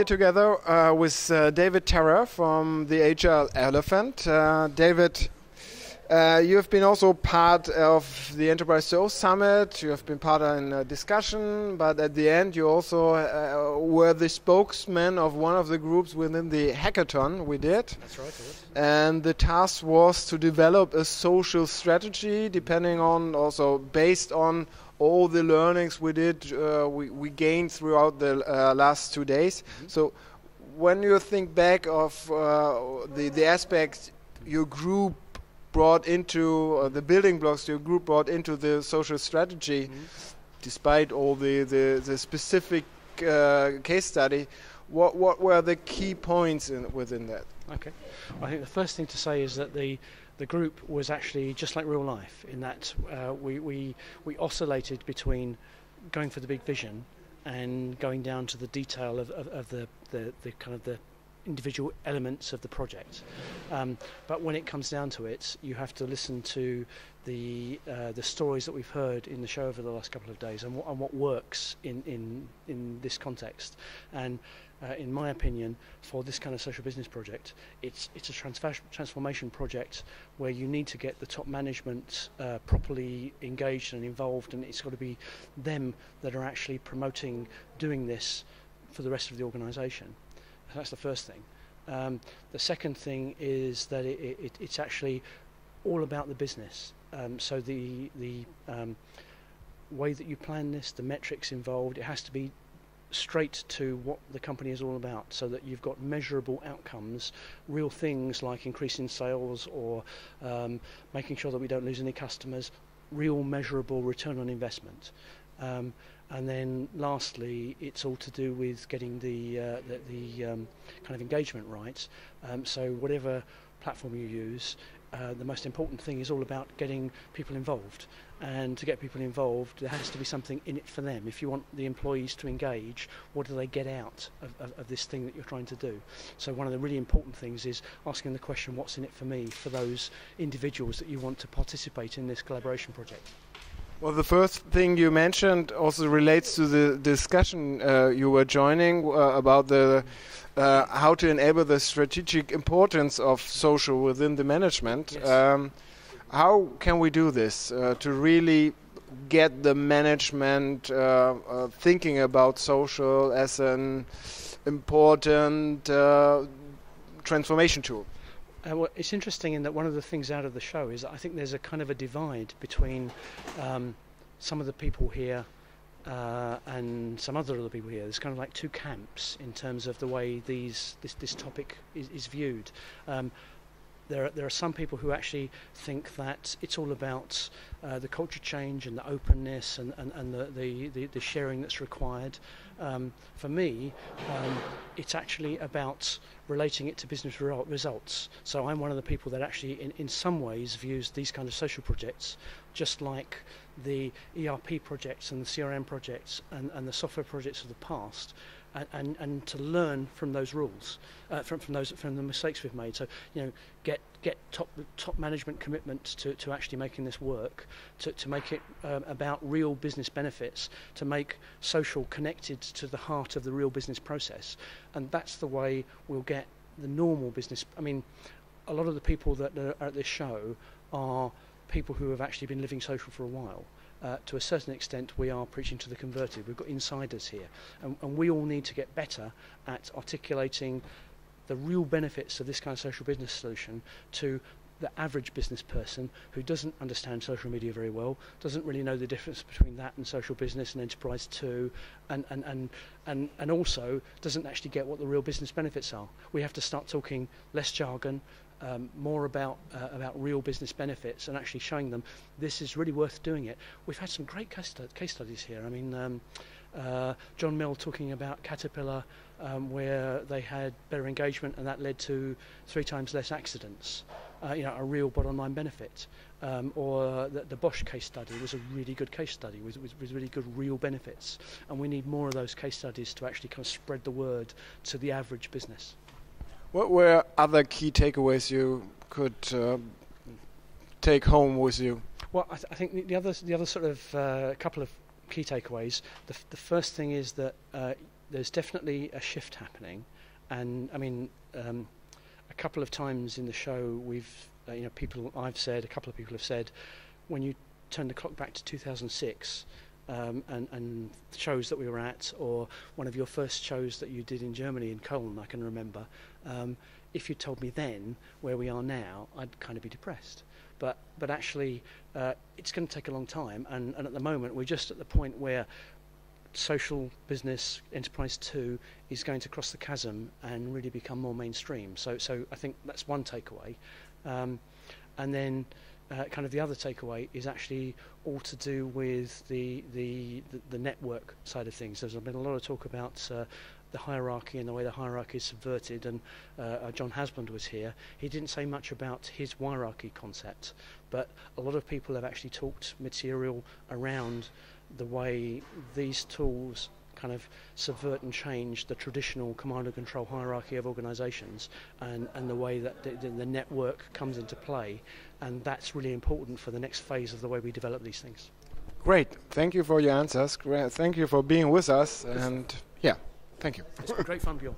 together with David Terrar from the Agile Elephant. David, you have been also part of the Enterprise Soul Summit. You have been part in a discussion, but at the end you also were the spokesman of one of the groups within the hackathon we did. That's right, it was. And the task was to develop a social strategy, depending on, also based on all the learnings we did, we gained throughout the last 2 days. Mm-hmm. So when you think back of the aspects your group brought into, the building blocks your group brought into the social strategy, despite all the specific case study, what were the key points within that? Okay. I think the first thing to say is that the group was actually just like real life, in that we oscillated between going for the big vision and going down to the detail of the kind of the individual elements of the project. But when it comes down to it, you have to listen to the stories that we've heard in the show over the last couple of days, and what works in this context. And in my opinion, for this kind of social business project, it's a transformation project where you need to get the top management properly engaged and involved, and it's got to be them that are actually promoting doing this for the rest of the organisation. That's the first thing. The second thing is that it's actually all about the business. So the way that you plan this, the metrics involved, it has to be straight to what the company is all about, so that you've got measurable outcomes, real things like increasing sales or making sure that we don't lose any customers, real measurable return on investment. And then lastly, it's all to do with getting the kind of engagement right. So whatever platform you use, the most important thing is all about getting people involved. And to get people involved, there has to be something in it for them. If you want the employees to engage, what do they get out of this thing that you're trying to do? So one of the really important things is asking the question, what's in it for me, for those individuals that you want to participate in this collaboration project? Well, the first thing you mentioned also relates to the discussion you were joining about the how to enable the strategic importance of social within the management. Yes. How can we do this to really get the management thinking about social as an important transformation tool? Well, it's interesting in that one of the things out of the show is that I think there's a kind of a divide between some of the people here and some other people here. There's kind of like two camps in terms of the way this topic is viewed. There are some people who actually think that it's all about the culture change and the openness and the sharing that's required. For me, it's actually about relating it to business results. So I'm one of the people that actually in some ways views these kind of social projects just like the ERP projects and the CRM projects and the software projects of the past, and to learn from those rules, from the mistakes we've made. So get top management commitment to actually making this work, to make it about real business benefits, to make social connected to the heart of the real business process, and that's the way we'll get the normal business. I mean, a lot of the people that are at this show are people who have actually been living social for a while. To a certain extent, we are preaching to the converted. We've got insiders here, and we all need to get better at articulating the real benefits of this kind of social business solution to the average business person who doesn't understand social media very well, doesn't really know the difference between that and social business and enterprise too, and also doesn't actually get what the real business benefits are. We have to start talking less jargon, more about real business benefits, and actually showing them this is really worth doing it. We've had some great case studies here. I mean, John Mill talking about Caterpillar, where they had better engagement and that led to 3 times less accidents. A real bottom line benefit. Or the Bosch case study was a really good case study with really good real benefits. And we need more of those case studies to actually kind of spread the word to the average business. What were other key takeaways you could take home with you? Well, I think the other sort of couple of key takeaways. The first thing is that there's definitely a shift happening, and I mean, a couple of times in the show we've, I've said, a couple of people have said, when you turn the clock back to 2006 and shows that we were at, or one of your first shows that you did in Germany in Cologne, I can remember, if you told me then where we are now, I'd kind of be depressed. But actually, it's going to take a long time, and at the moment we're just at the point where social business enterprise 2 is going to cross the chasm and really become more mainstream. So I think that's one takeaway, and then kind of the other takeaway is actually all to do with the network side of things. There's been a lot of talk about the hierarchy and the way the hierarchy is subverted, and John Hasbund was here. He didn't say much about his hierarchy concept, but a lot of people have actually talked material around the way these tools kind of subvert and change the traditional command and control hierarchy of organisations, and the way that the network comes into play, and that's really important for the next phase of the way we develop these things. Great, thank you for your answers. Thank you for being with us, and yeah, thank you. It's been great fun, Bjorn.